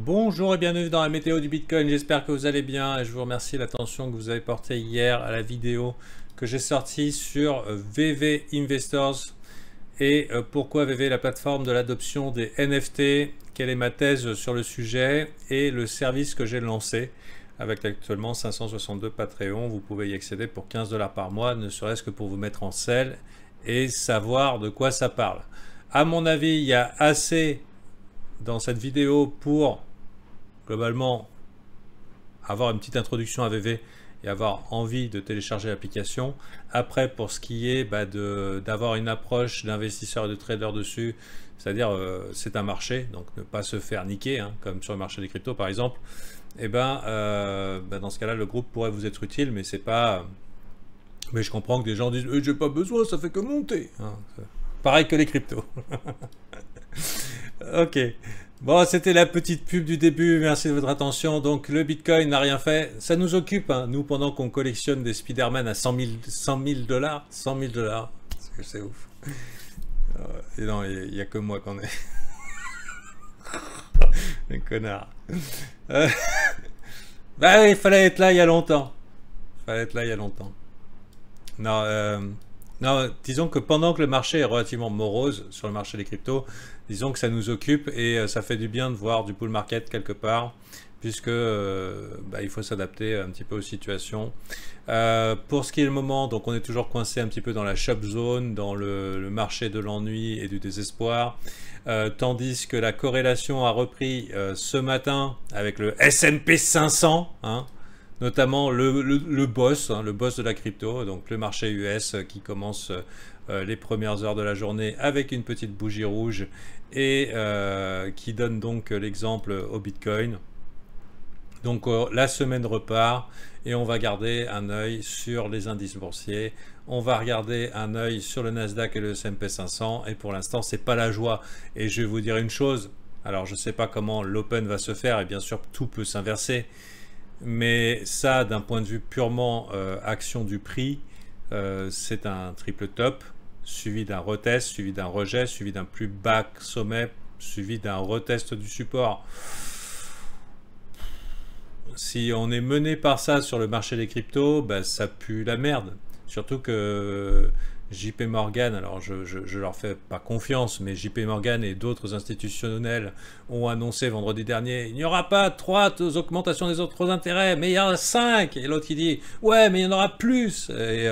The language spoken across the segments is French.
Bonjour et bienvenue dans la météo du Bitcoin, j'espère que vous allez bien et je vous remercie de l'attention que vous avez portée hier à la vidéo que j'ai sortie sur VV Investors et pourquoi VV est la plateforme de l'adoption des NFT, quelle est ma thèse sur le sujet et le service que j'ai lancé avec actuellement 562 Patreon. Vous pouvez y accéder pour 15 $ par mois, ne serait-ce que pour vous mettre en selle et savoir de quoi ça parle. À mon avis, il y a assez dans cette vidéo pour globalement avoir une petite introduction à VV et avoir envie de télécharger l'application. Après, pour ce qui est d'avoir une approche d'investisseur et de trader dessus, c'est-à-dire c'est un marché, donc ne pas se faire niquer, hein, comme sur le marché des cryptos par exemple, et dans ce cas-là, le groupe pourrait vous être utile, mais c'est pas... Mais je comprends que des gens disent « j'ai pas besoin, ça fait que monter hein. ». Pareil que les cryptos. Ok. Bon, c'était la petite pub du début, merci de votre attention. Donc le Bitcoin n'a rien fait, ça nous occupe, hein, nous, pendant qu'on collectionne des Spider-Man à 100 000 $, 100 000 $, c'est ouf. Et non, il n'y a que moi qu'on est. Les connards. Bah oui, il fallait être là il y a longtemps. Non, non, disons que pendant que le marché est relativement morose sur le marché des cryptos, disons que ça nous occupe et ça fait du bien de voir du bull market quelque part, puisque il faut s'adapter un petit peu aux situations. Pour ce qui est le moment, donc on est toujours coincé un petit peu dans la shop zone, dans le marché de l'ennui et du désespoir, tandis que la corrélation a repris ce matin avec le S&P 500, hein, notamment le boss, hein, le boss de la crypto, donc le marché US qui commence les premières heures de la journée avec une petite bougie rouge et qui donne donc l'exemple au Bitcoin. Donc la semaine repart et on va garder un œil sur les indices boursiers, on va regarder un œil sur le Nasdaq et le S&P 500 et pour l'instant c'est pas la joie. Et je vais vous dire une chose, alors je sais pas comment l'open va se faire et bien sûr tout peut s'inverser. Mais ça, d'un point de vue purement action du prix, c'est un triple top, suivi d'un retest, suivi d'un rejet, suivi d'un plus bas sommet, suivi d'un retest du support. Si on est mené par ça sur le marché des cryptos, bah, ça pue la merde. Surtout que JP Morgan, alors je leur fais pas confiance, mais JP Morgan et d'autres institutionnels ont annoncé vendredi dernier, il n'y aura pas 3 augmentations des autres intérêts, mais il y en a 5. Et l'autre qui dit, ouais, mais il y en aura plus. Et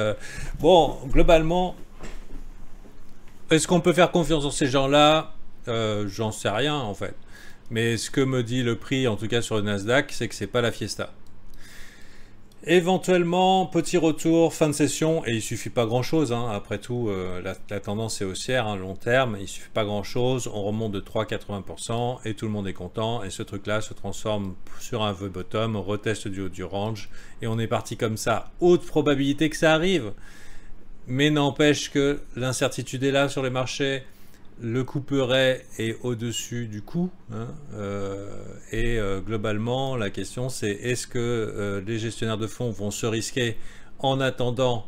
bon, globalement, est-ce qu'on peut faire confiance sur ces gens-là? J'en sais rien en fait. Mais ce que me dit le prix, en tout cas sur le Nasdaq, c'est que c'est pas la fiesta. Éventuellement, petit retour, fin de session, et il suffit pas grand chose, hein. Après tout, la tendance est haussière, hein, long terme, il suffit pas grand chose, on remonte de 3,80% et tout le monde est content, et ce truc là se transforme sur un vœu bottom, retest du haut du range, et on est parti comme ça. Haute probabilité que ça arrive, mais n'empêche que l'incertitude est là sur les marchés, le couperet est au-dessus du coût, hein, globalement la question c'est est-ce que les gestionnaires de fonds vont se risquer en attendant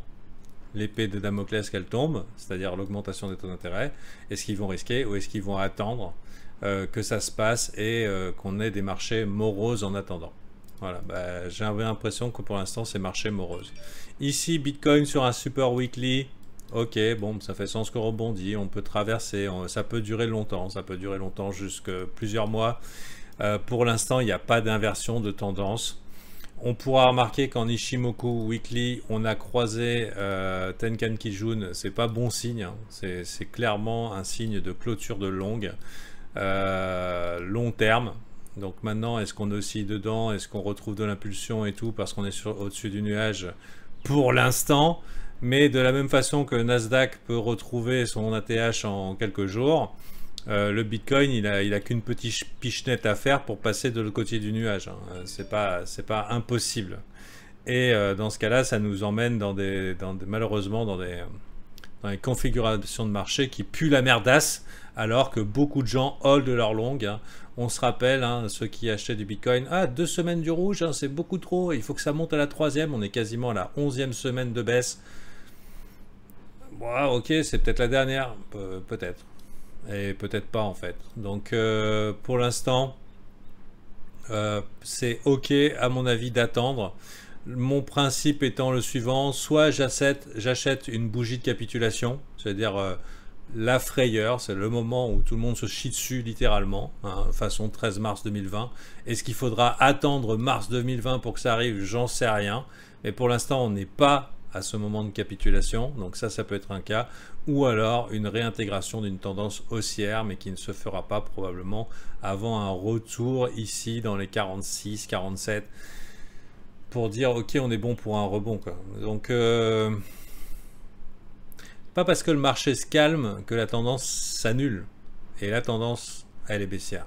l'épée de Damoclès qu'elle tombe, c'est-à-dire l'augmentation des taux d'intérêt, est-ce qu'ils vont risquer ou est-ce qu'ils vont attendre que ça se passe et qu'on ait des marchés moroses en attendant. Voilà, j'avais l'impression que pour l'instant c'est marché morose. Ici Bitcoin sur un super weekly. Ok, bon, ça fait sens qu'on rebondit, on peut traverser, ça peut durer longtemps, jusque plusieurs mois. Pour l'instant, il n'y a pas d'inversion de tendance. On pourra remarquer qu'en Ishimoku Weekly, on a croisé Tenkan Kijun, c'est pas bon signe, hein. C'est clairement un signe de clôture de long terme. Donc maintenant, est-ce qu'on oscille dedans, est-ce qu'on retrouve de l'impulsion et tout, parce qu'on est au-dessus du nuage pour l'instant. Mais de la même façon que Nasdaq peut retrouver son ATH en quelques jours, le Bitcoin, il a qu'une petite pichenette à faire pour passer de l'autre côté du nuage, hein. C'est pas impossible. Et dans ce cas-là, ça nous emmène malheureusement dans des configurations de marché qui puent la merdasse, alors que beaucoup de gens hold leur long, hein. On se rappelle, hein, ceux qui achetaient du Bitcoin, 2 semaines du rouge, hein, c'est beaucoup trop, il faut que ça monte à la 3e, on est quasiment à la 11e semaine de baisse. Bon, ok, c'est peut-être la dernière, peut-être. Et peut-être pas en fait. Donc pour l'instant, c'est ok à mon avis d'attendre. Mon principe étant le suivant, soit j'achète une bougie de capitulation, c'est-à-dire la frayeur, c'est le moment où tout le monde se chie dessus littéralement, hein, façon 13 mars 2020. Est-ce qu'il faudra attendre mars 2020 pour que ça arrive? J'en sais rien. Mais pour l'instant, on n'est pas à ce moment de capitulation, donc ça peut être un cas. Ou alors une réintégration d'une tendance haussière, mais qui ne se fera pas probablement avant un retour ici dans les 46, 47, pour dire ok, on est bon pour un rebond, quoi. Donc pas parce que le marché se calme que la tendance s'annule. Et la tendance, elle est baissière.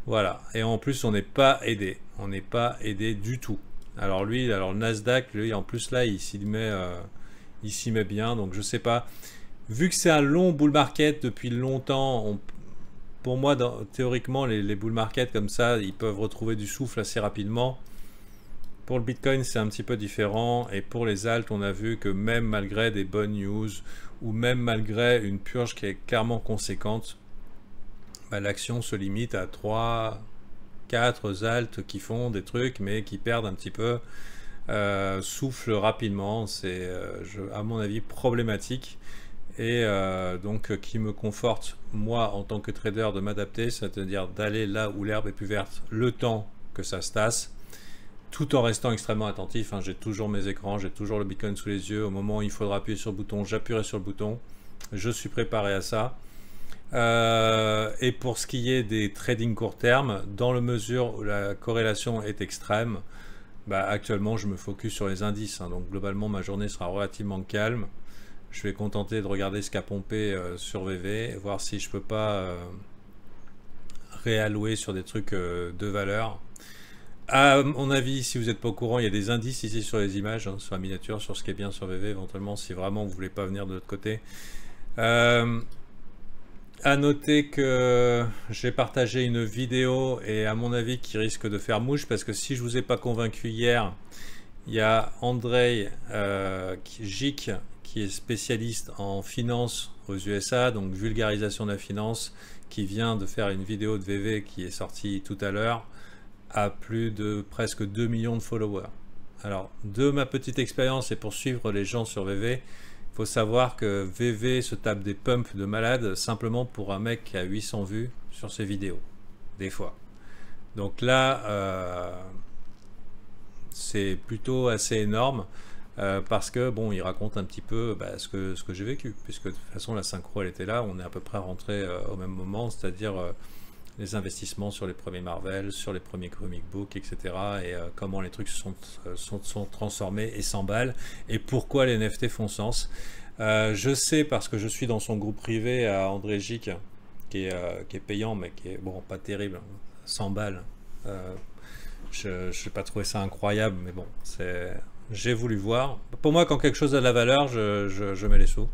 Voilà. Et en plus, on n'est pas aidé. On n'est pas aidé du tout. Alors lui, alors le Nasdaq, lui, en plus là, il s'y met bien. Donc je sais pas. Vu que c'est un long bull market depuis longtemps, pour moi, théoriquement, les bull markets comme ça, ils peuvent retrouver du souffle assez rapidement. Pour le Bitcoin, c'est un petit peu différent. Et pour les alts, on a vu que même malgré des bonnes news, ou même malgré une purge qui est clairement conséquente, bah, l'action se limite à 3, 4 alts qui font des trucs, mais qui perdent un petit peu, soufflent rapidement. C'est, à mon avis, problématique. Et donc, qui me conforte, moi, en tant que trader, de m'adapter, c'est-à-dire d'aller là où l'herbe est plus verte, le temps que ça se tasse, tout en restant extrêmement attentif, hein. J'ai toujours mes écrans, j'ai toujours le Bitcoin sous les yeux. Au moment où il faudra appuyer sur le bouton, j'appuierai sur le bouton. Je suis préparé à ça. Et pour ce qui est des trading court terme, dans la mesure où la corrélation est extrême, bah, actuellement je me focus sur les indices, hein. Donc globalement ma journée sera relativement calme. Je vais contenter de regarder ce qu'a pompé sur VV, voir si je peux pas réallouer sur des trucs de valeur. À mon avis, si vous n'êtes pas au courant, il y a des indices ici sur les images, hein, sur la miniature, sur ce qui est bien sur VV, éventuellement, si vraiment vous voulez pas venir de l'autre côté. À noter que j'ai partagé une vidéo, et à mon avis, qui risque de faire mouche, parce que si je vous ai pas convaincu hier, il y a Andrei Gic, qui est spécialiste en finance aux USA, donc vulgarisation de la finance, qui vient de faire une vidéo de VV qui est sortie tout à l'heure, à plus de presque 2 millions de followers. Alors, de ma petite expérience et pour suivre les gens sur VV, il faut savoir que VV se tape des pumps de malade simplement pour un mec qui a 800 vues sur ses vidéos, des fois. Donc là, c'est plutôt assez énorme parce que bon, il raconte un petit peu ce que j'ai vécu, puisque de toute façon la synchro elle était là, on est à peu près rentré au même moment, c'est-à-dire les investissements sur les premiers Marvel, sur les premiers comic books, etc. Et comment les trucs se sont transformés et s'emballent, et pourquoi les NFT font sens. Je sais parce que je suis dans son groupe privé à André Gic, qui est payant, mais qui est bon, pas terrible, 100 balles. Je n'ai pas trouvé ça incroyable, mais bon, j'ai voulu voir. Pour moi, quand quelque chose a de la valeur, je mets les sous.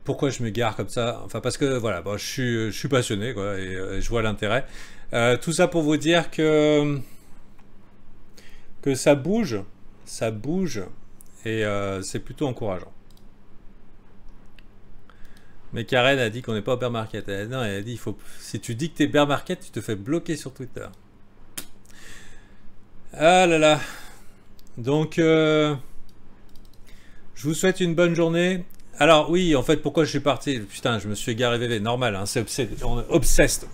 Pourquoi je m'égare comme ça? Enfin, parce que voilà, bon, je suis passionné, quoi, et je vois l'intérêt. Tout ça pour vous dire que ça bouge, et c'est plutôt encourageant. Mais Karen a dit qu'on n'est pas au bear market. Non, elle a dit si tu dis que t'es bear market, tu te fais bloquer sur Twitter. Ah là là. Donc, je vous souhaite une bonne journée. Alors oui, en fait, pourquoi je suis parti? Putain, je me suis égaré VV, normal, hein, c'est obsessed,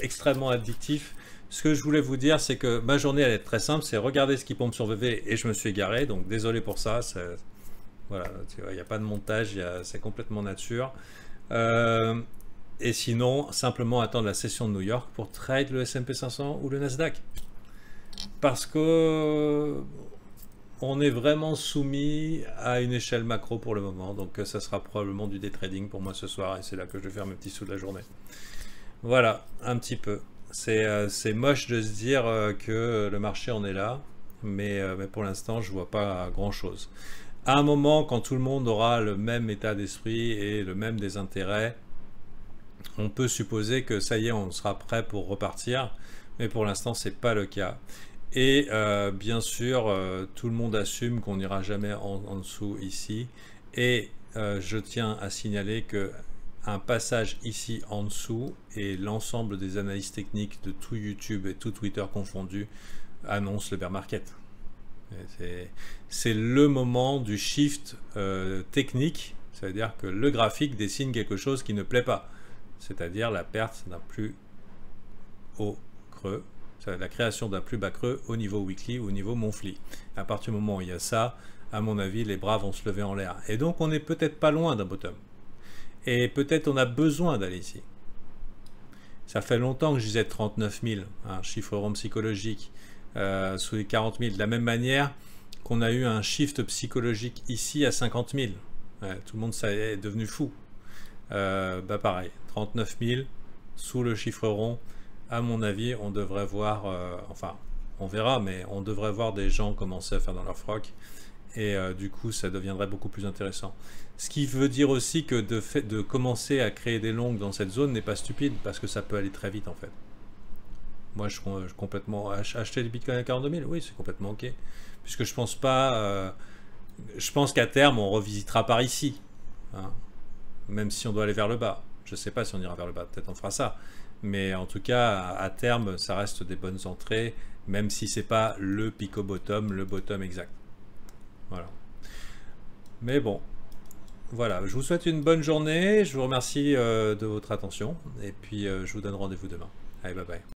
extrêmement addictif. Ce que je voulais vous dire, c'est que ma journée, elle est très simple, c'est regarder ce qui pompe sur VV et je me suis égaré, donc désolé pour ça. Voilà, il n'y a pas de montage, c'est complètement nature. Et sinon, simplement attendre la session de New York pour trade le S&P 500 ou le Nasdaq. Parce que on est vraiment soumis à une échelle macro pour le moment, donc ça sera probablement du day trading pour moi ce soir, et c'est là que je vais faire mes petits sous de la journée. Voilà, un petit peu. C'est moche de se dire que le marché en est là, mais pour l'instant je vois pas grand chose. À un moment, quand tout le monde aura le même état d'esprit et le même désintérêt, on peut supposer que ça y est, on sera prêt pour repartir, mais pour l'instant c'est pas le cas. Et bien sûr, tout le monde assume qu'on n'ira jamais en dessous ici. Et je tiens à signaler que un passage ici en dessous et l'ensemble des analyses techniques de tout YouTube et tout Twitter confondu annonce le bear market. C'est le moment du shift technique, ça veut dire que le graphique dessine quelque chose qui ne plaît pas, c'est-à-dire la perte d'un plus haut creux, la création d'un plus bas creux au niveau weekly ou au niveau monthly. À partir du moment où il y a ça, à mon avis, les bras vont se lever en l'air. Et donc on n'est peut-être pas loin d'un bottom. Et peut-être on a besoin d'aller ici. Ça fait longtemps que je disais 39 000, un chiffre rond psychologique sous les 40 000. De la même manière qu'on a eu un shift psychologique ici à 50 000. Ouais, tout le monde est devenu fou. Bah pareil, 39 000 sous le chiffre rond. À mon avis, on devrait voir, enfin, on verra, mais on devrait voir des gens commencer à faire dans leur froc. Et du coup, ça deviendrait beaucoup plus intéressant. Ce qui veut dire aussi que de commencer à créer des longues dans cette zone n'est pas stupide, parce que ça peut aller très vite en fait. Moi, je complètement acheter du Bitcoin à 42 000, oui, c'est complètement ok. Puisque je pense pas, je pense qu'à terme, on revisitera par ici, hein, même si on doit aller vers le bas. Je sais pas si on ira vers le bas, peut-être on fera ça. Mais en tout cas, à terme, ça reste des bonnes entrées, même si c'est pas le pico bottom, le bottom exact. Voilà. Mais bon, voilà. Je vous souhaite une bonne journée. Je vous remercie de votre attention. Et puis, je vous donne rendez-vous demain. Allez, bye bye.